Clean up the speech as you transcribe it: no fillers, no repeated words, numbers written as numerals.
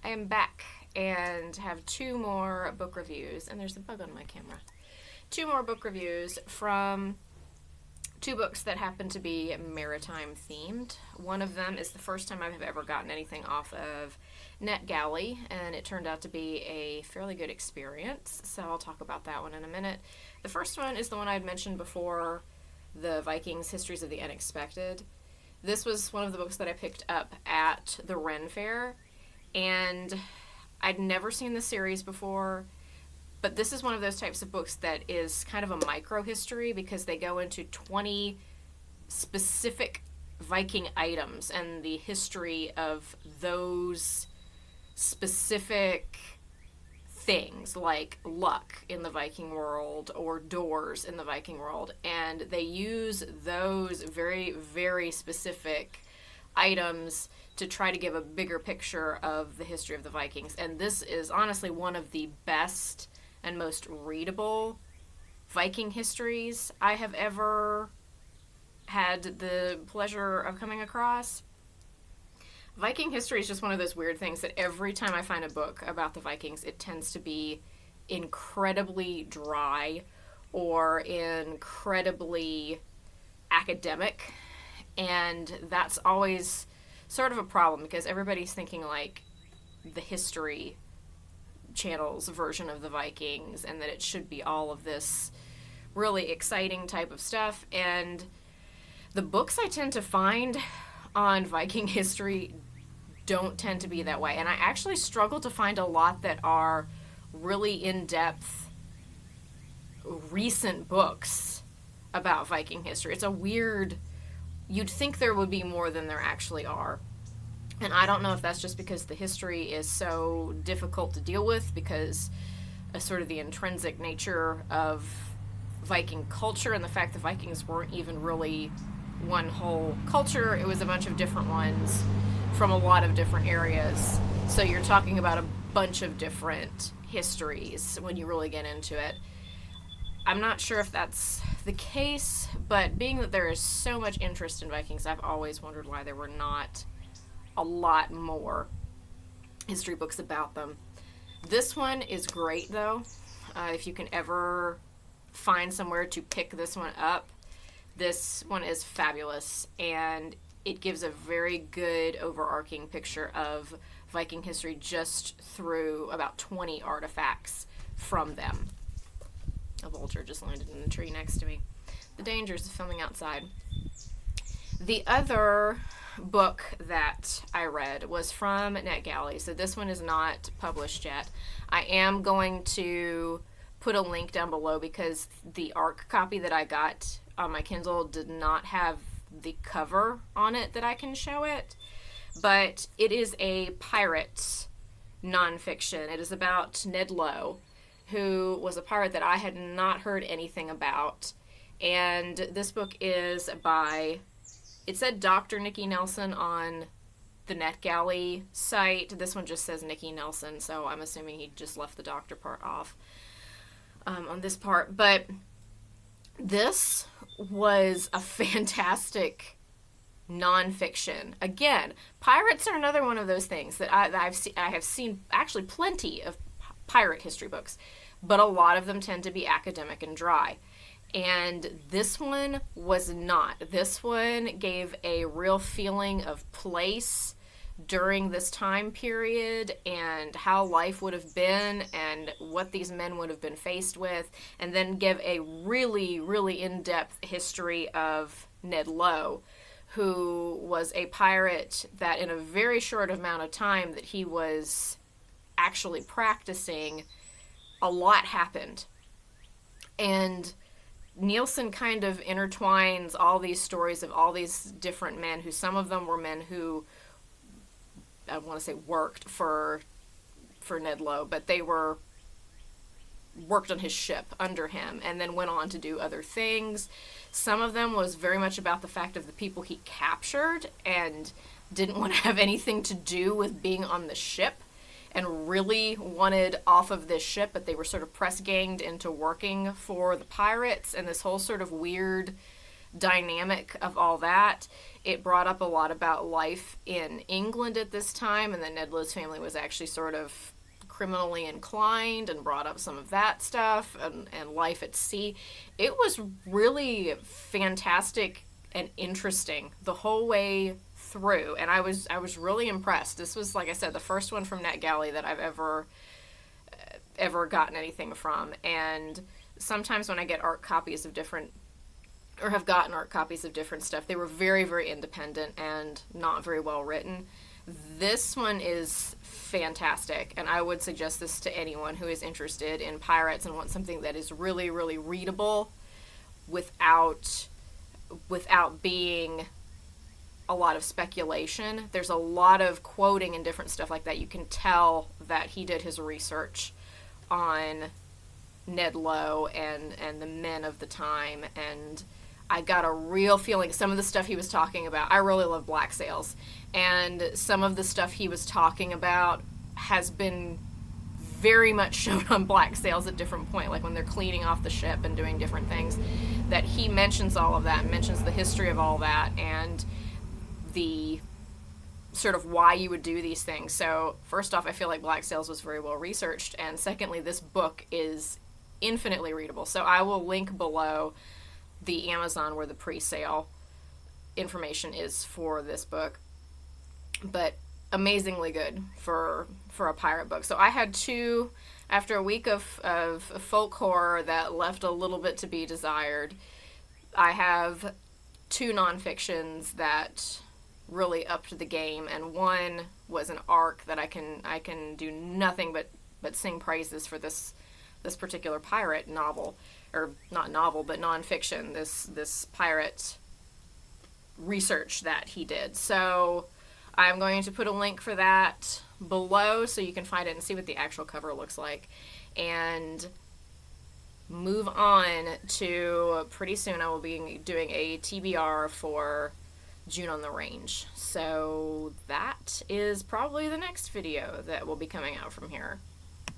I am back and have two more book reviews, and there's a bug on my camera. Two more book reviews from two books that happen to be maritime themed. One of them is the first time I've ever gotten anything off of Net Galley, and it turned out to be a fairly good experience, so I'll talk about that one in a minute. The first one is the one I'd mentioned before, the Vikings, Histories of the Unexpected. This was one of the books that I picked up at the Ren Fair, and I'd never seen the series before, but this is one of those types of books that is kind of a micro-history because they go into 20 specific Viking items and the history of those specific things, like luck in the Viking world or doors in the Viking world, and they use those very, very specific items to try to give a bigger picture of the history of the Vikings. And this is honestly one of the best and most readable Viking histories I have ever had the pleasure of coming across. Viking history is just one of those weird things that every time I find a book about the Vikings, it tends to be incredibly dry or incredibly academic. And that's always sort of a problem because everybody's thinking like the History Channel's version of the Vikings and that it should be all of this really exciting type of stuff. And the books I tend to find on Viking history don't tend to be that way. And I actually struggle to find a lot that are really in-depth, recent books about Viking history. It's a weird... You'd think there would be more than there actually are. And I don't know if that's just because the history is so difficult to deal with because of sort of the intrinsic nature of Viking culture and the fact that Vikings weren't even really one whole culture. It was a bunch of different ones from a lot of different areas. So you're talking about a bunch of different histories when you really get into it. I'm not sure if that's the case, but being that there is so much interest in Vikings, I've always wondered why there were not a lot more history books about them. This one is great, though. If you can ever find somewhere to pick this one up, this one is fabulous, and it gives a very good overarching picture of Viking history just through about 20 artifacts from them. A vulture just landed in a tree next to me. The dangers of filming outside. The other book that I read was from Net Galley, so this one is not published yet. I am going to put a link down below because the ARC copy that I got on my Kindle did not have the cover on it that I can show it, but it is a pirate nonfiction. It is about Ned Lowe, who was a pirate that I had not heard anything about, and this book is by, it said Dr. Nicky Nielsen on the Net Galley site. This one just says Nicky Nielsen, so I'm assuming he just left the doctor part off on this part, but this was a fantastic nonfiction. Again, pirates are another one of those things that I have seen actually plenty of pirate history books, but a lot of them tend to be academic and dry. And this one was not. This one gave a real feeling of place during this time period and how life would have been and what these men would have been faced with, and then give a really, really in-depth history of Ned Lowe, who was a pirate that in a very short amount of time that he was actually practicing, a lot happened. And Nielsen kind of intertwines all these stories of all these different men who, some of them were men who, I want to say worked for Ned Lowe, but they worked on his ship under him and then went on to do other things. Some of them was very much about the fact of the people he captured and didn't want to have anything to do with being on the ship and really wanted off of this ship, but they were sort of press ganged into working for the pirates, and this whole sort of weird dynamic of all that. It brought up a lot about life in England at this time, and that Ned Low's family was actually sort of criminally inclined, and brought up some of that stuff, and life at sea. It was really fantastic and interesting the whole way through, and I was really impressed. This was, like I said, the first one from Net Galley that I've ever gotten anything from. And sometimes when I get art copies of different, or have gotten art copies of different stuff, they were very, very independent and not very well written. This one is fantastic, and I would suggest this to anyone who is interested in pirates and wants something that is really, really readable without being a lot of speculation. There's a lot of quoting and different stuff like that. You can tell that he did his research on Ned Low and the men of the time, and I got a real feeling. Some of the stuff he was talking about, I really love black sails, and some of the stuff he was talking about has been very much shown on black sails at different point, like when they're cleaning off the ship and doing different things, that he mentions all of that, mentions the history of all that, and the sort of why you would do these things. So first off, I feel like Black Sails was very well researched, and secondly, this book is infinitely readable. So I will link below the Amazon where the pre-sale information is for this book, but amazingly good for a pirate book. So I had two, after a week of folk horror that left a little bit to be desired, I have two nonfictions that really upped the game, and one was an arc that I can do nothing but sing praises for this particular pirate novel, or not novel, but nonfiction, this pirate research that he did. So I'm going to put a link for that below so you can find it and see what the actual cover looks like, and move on to, pretty soon I will be doing a TBR for June on the Range. So that is probably the next video that will be coming out from here.